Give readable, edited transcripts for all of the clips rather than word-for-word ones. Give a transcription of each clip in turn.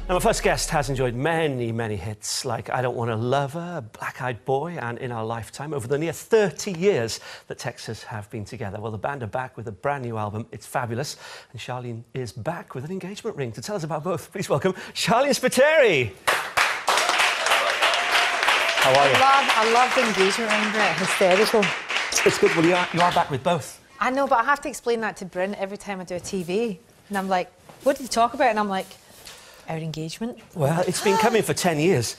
Now, my first guest has enjoyed many, many hits like I Don't Want a Lover, Black Eyed Boy and In Our Lifetime over the near 30 years that Texas have been together. Well, the band are back with a brand new album. It's fabulous. And Charlene is back with an engagement ring to tell us about both. Please welcome Charlene Spiteri. How are you? I love the engagement ring, Brett. Hysterical. It's good. Well, you are back with both. I know, but I have to explain that to Bryn every time I do a TV. And I'm like, what did you talk about? And I'm like, our engagement. Well, it's been coming for 10 years.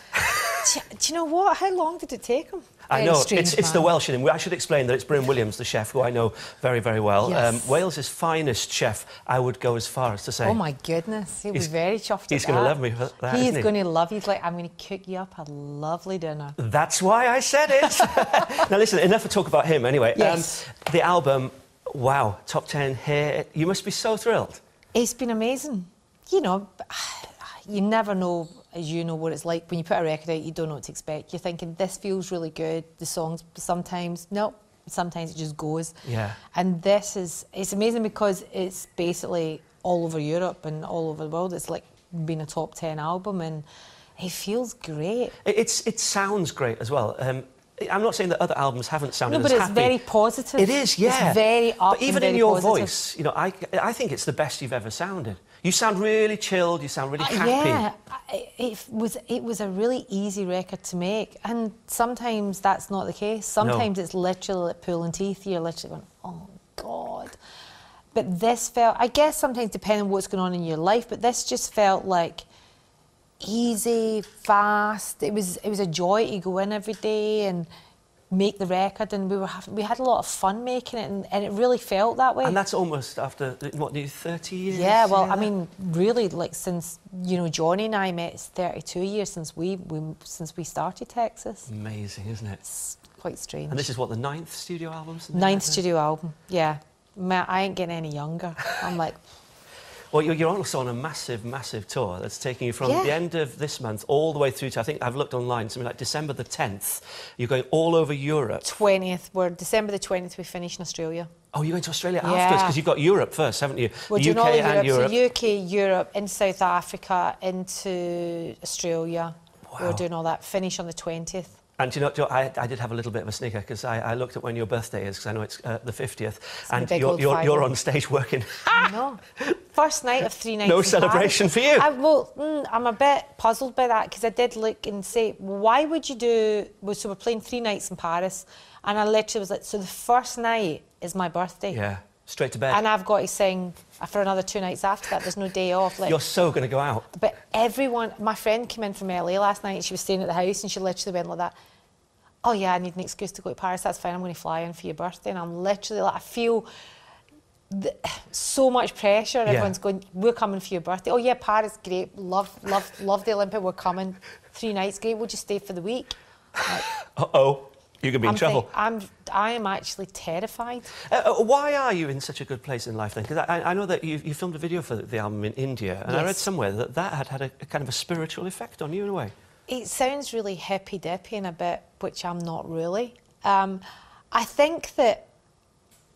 Do you know what? How long did it take him? I know, it's the Welsh in him. I should explain that it's Bryn Williams, the chef, who I know very, very well. Yes. Wales' finest chef, I would go as far as to say. Oh, my goodness. He'll be very chuffed He's at going to that. love me for that, He's isn't he? going to love you. He's like, I'm going to cook you up a lovely dinner. That's why I said it. Now, listen, enough of talk about him anyway. Yes. The album, wow, top 10 here. You must be so thrilled. It's been amazing. You know, you never know, as you know, what it's like when you put a record out, you don't know what to expect. You're thinking, this feels really good. The songs, sometimes it just goes. Yeah. And it's amazing because it's basically all over Europe and all over the world. It's like being a top 10 album and it feels great. It sounds great as well. I'm not saying that other albums haven't sounded as happy. No, but it's very positive. It is, yeah. It's very up But even and very in your positive. voice, you know, I think it's the best you've ever sounded. You sound really chilled, you sound really happy. Yeah, it was a really easy record to make, and sometimes that's not the case. Sometimes it's literally like pulling teeth. You're literally going, oh God. But this felt, I guess sometimes depending on what's going on in your life, but this just felt like easy, fast. It was a joy to go in every day and make the record, and we had a lot of fun making it, and it really felt that way. And that's almost after, what, nearly 30 years? Yeah, well, I mean, really, like, since, you know, Johnny and I met, it's 32 years since we started Texas. Amazing, isn't it? It's quite strange. And this is, what, the 9th studio album? Ninth studio album, yeah. Man, I ain't getting any younger. I'm like... Well, you're also on a massive, massive tour that's taking you from the end of this month all the way through to, I think I've looked online, something like December the 10th. You're going all over Europe. 20th. December the 20th, we finish in Australia. Oh, you're going to Australia afterwards? Because you've got Europe first, haven't you? We're the doing UK all of and Europe. So UK, Europe, into South Africa, into Australia. Wow. We're doing all that. Finish on the 20th. And do you know, I did have a little bit of a snicker because I looked at when your birthday is, because I know it's the 50th, and you're on stage working. I know. First night of 3 nights. No in celebration Paris. for you. I'm a bit puzzled by that because I did look and say, why would you do? So we're playing 3 nights in Paris, and I literally was like, so the first night is my birthday. Yeah, straight to bed. And I've got to sing for another 2 nights after that. There's no day off. Like, you're so going to go out. But everyone, my friend came in from LA last night and she was staying at the house and she literally went like that. Oh yeah, I need an excuse to go to Paris. That's fine. I'm going to fly in for your birthday. And I'm literally like, I feel so much pressure. Everyone's going, we're coming for your birthday. Oh yeah, Paris, great. Love the Olympic. We're coming. 3 nights, great. We'll just stay for the week. Like, uh-oh. You're going to be in trouble. I am actually terrified. Why are you in such a good place in life then? Because I know that you filmed a video for the album in India, and I read somewhere that had a kind of a spiritual effect on you in a way. It sounds really hippy-dippy in a bit, which I'm not really. I think that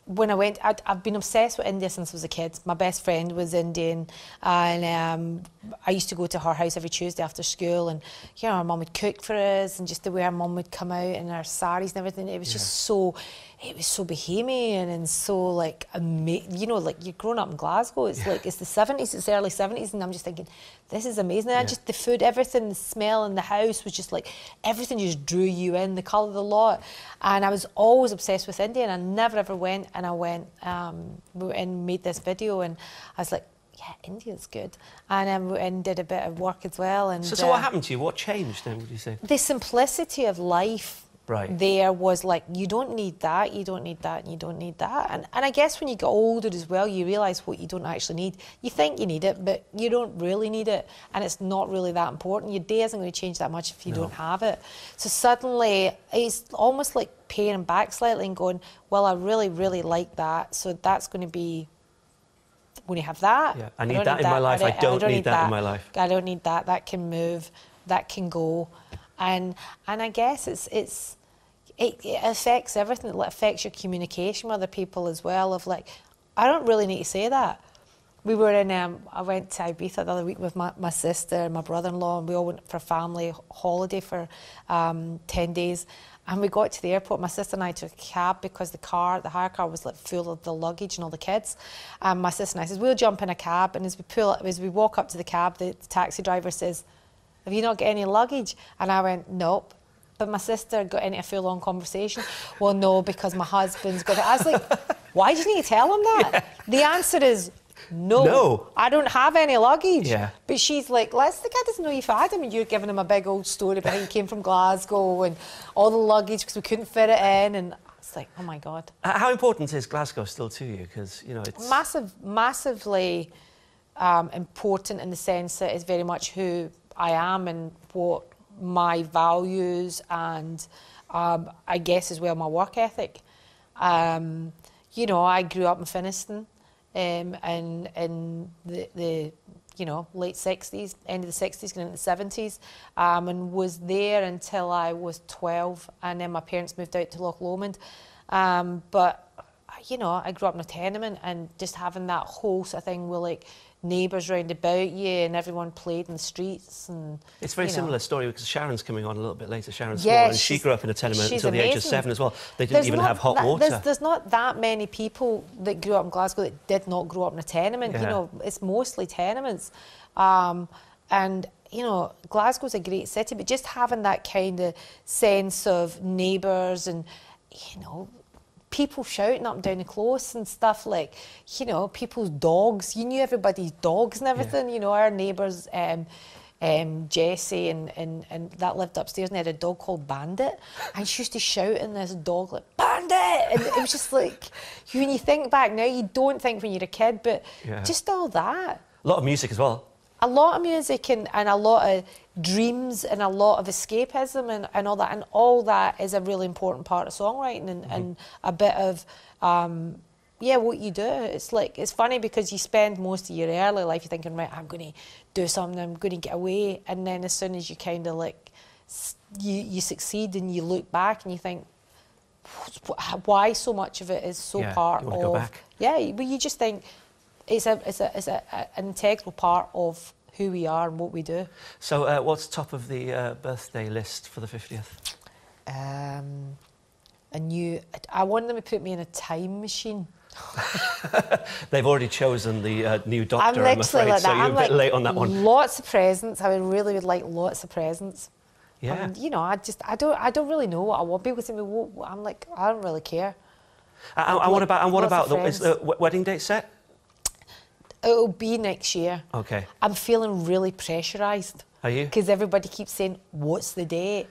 when I went, I've been obsessed with India since I was a kid. My best friend was Indian, and I used to go to her house every Tuesday after school, and you know, her mum would cook for us, and just the way her mum would come out in her saris and everything. It was just so, it was so bohemian and so like, you know, like you're growing up in Glasgow. It's like it's the 70s, it's the early 70s, and I'm just thinking, this is amazing. And just the food, everything, the smell in the house was just like everything just drew you in. The colour of the lot, and I was always obsessed with India, and I never ever went. And I went and made this video, and I was like, yeah, India's good, and did a bit of work as well. And so what happened to you? What changed then, would you say? The simplicity of life. Right. There was like, you don't need that, you don't need that, and you don't need that. And I guess when you get older as well, you realise what you don't actually need. You think you need it, but you don't really need it, and it's not really that important. Your day isn't going to change that much if you don't have it. So suddenly, it's almost like paying back slightly and going, well, I really, really like that, so that's going to be... When you have that... Yeah, I need that in my life, I don't need that in my life. I don't need that, that can move, that can go. And I guess it affects everything. It affects your communication with other people as well, of like, I don't really need to say that. We were in, I went to Ibiza the other week with my sister and my brother-in-law, and we all went for a family holiday for 10 days. And we got to the airport, my sister and I took a cab because the hire car was like full of the luggage and all the kids. And my sister and I says, we'll jump in a cab. And as we walk up to the cab, the taxi driver says, have you not got any luggage? And I went, nope. But my sister got into a full-on conversation. Well, no, because my husband's got it. I was like, why do you need to tell him that? Yeah. The answer is no. I don't have any luggage. Yeah. But she's like, the guy doesn't know you've had him, and you're giving him a big old story about how you came from Glasgow and all the luggage because we couldn't fit it in. And it's like, oh my God. How important is Glasgow still to you? Because, you know, it's... Massively important in the sense that it's very much who I am and what my values and I guess as well my work ethic. You know, I grew up in Finnieston in the you know, late 60s, end of the 60s, going into the 70s, and was there until I was 12, and then my parents moved out to Loch Lomond. But, you know, I grew up in a tenement, and just having that whole sort of thing with, like, neighbours round about you and everyone played in the streets. And it's a very similar story because Sharon's coming on a little bit later. Sharon Small, yeah, and she grew up in a tenement until amazing. the age of 7 as well. They didn't even have hot water. There's not that many people that grew up in Glasgow that did not grow up in a tenement. Yeah. You know, it's mostly tenements. And, you know, Glasgow's a great city, but just having that kind of sense of neighbours and, you know, people shouting up and down the close and stuff, like, you know, people's dogs. You knew everybody's dogs and everything. Yeah. You know, our neighbours, Jessie and that lived upstairs, and they had a dog called Bandit, and she used to shout in this dog like, Bandit! And it was just like, when you think back now, you don't think when you're a kid, but just all that. A lot of music as well. A lot of music and a lot of dreams and a lot of escapism and all that is a really important part of songwriting and a bit of what you do. It's like, it's funny because you spend most of your early life you're thinking, right, I'm going to do something, I'm going to get away, and then as soon as you kind of like you succeed and you look back and you think, why so much of it is so part you of go back. But you just think it's an integral part of who we are and what we do. So what's top of the birthday list for the 50th? I want them to put me in a time machine. They've already chosen the new doctor, I'm afraid, like so you're a bit late on that one. Lots of presents. I really would like lots of presents. Yeah. And, you know, I don't really know what I want. People say to me, I'm like, I don't really care. And what about is the wedding date set? It'll be next year. Okay. I'm feeling really pressurised. Are you? Because everybody keeps saying, what's the date?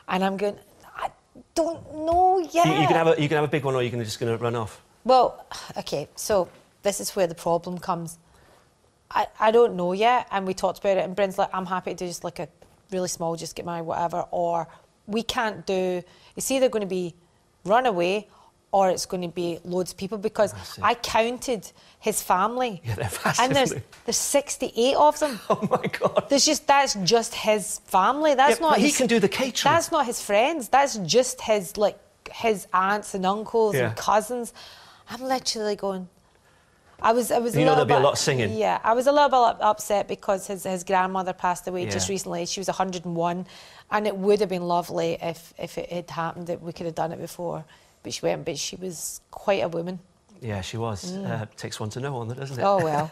And I'm going, I don't know yet. You can have a big one, or you're just going to run off? Well, okay, so this is where the problem comes. I don't know yet, and we talked about it, and Bryn's like, I'm happy to do just like a really small, just get married, whatever, or we can't do, it's either going to be runaway or it's going to be loads of people, because I counted his family. Yeah, they're fast, and there's 68 of them. Oh my God. That's just his family. That's not he can do the catering. That's not his friends. That's just his aunts and uncles and cousins. I'm literally going, I was a little bit... there'll be a lot of singing. Yeah, I was a little bit upset because his grandmother passed away just recently. She was 101, and it would have been lovely if it had happened, that we could have done it before. But she went, but she was quite a woman. Yeah, she was. Takes one to know one, doesn't it? Oh, well.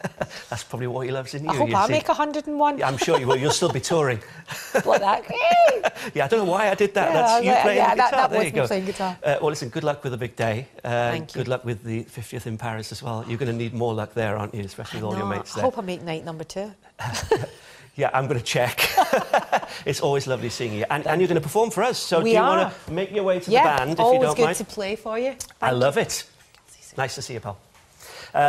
That's probably what he loves in you. I hope I make 101. Yeah, I'm sure you will. You'll still be touring. Like that. Yeah, I don't know why I did that. Yeah, that's you playing the guitar. That there was you go. playing guitar. Well, listen, good luck with the big day. Thank you. Good luck with the 50th in Paris as well. You're going to need more luck there, aren't you? Especially with all your mates there. I hope I make night number 2. Yeah, I'm going to check. It's always lovely seeing you. And you're going to perform for us. So do you want to make your way to the band, if you don't mind? Always good to play for you. I love it. Nice to see you, pal.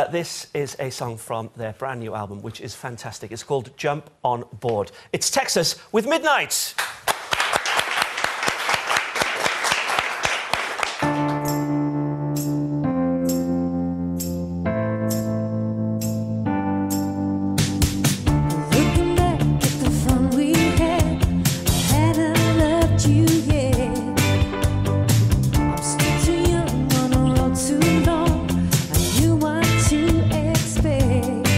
This is a song from their brand new album, which is fantastic. It's called Jump on Board. It's Texas with Midnight. Too long, I knew what to expect.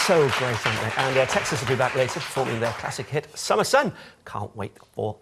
so great, aren't they? And Texas will be back later performing their classic hit, Summer Sun. Can't wait for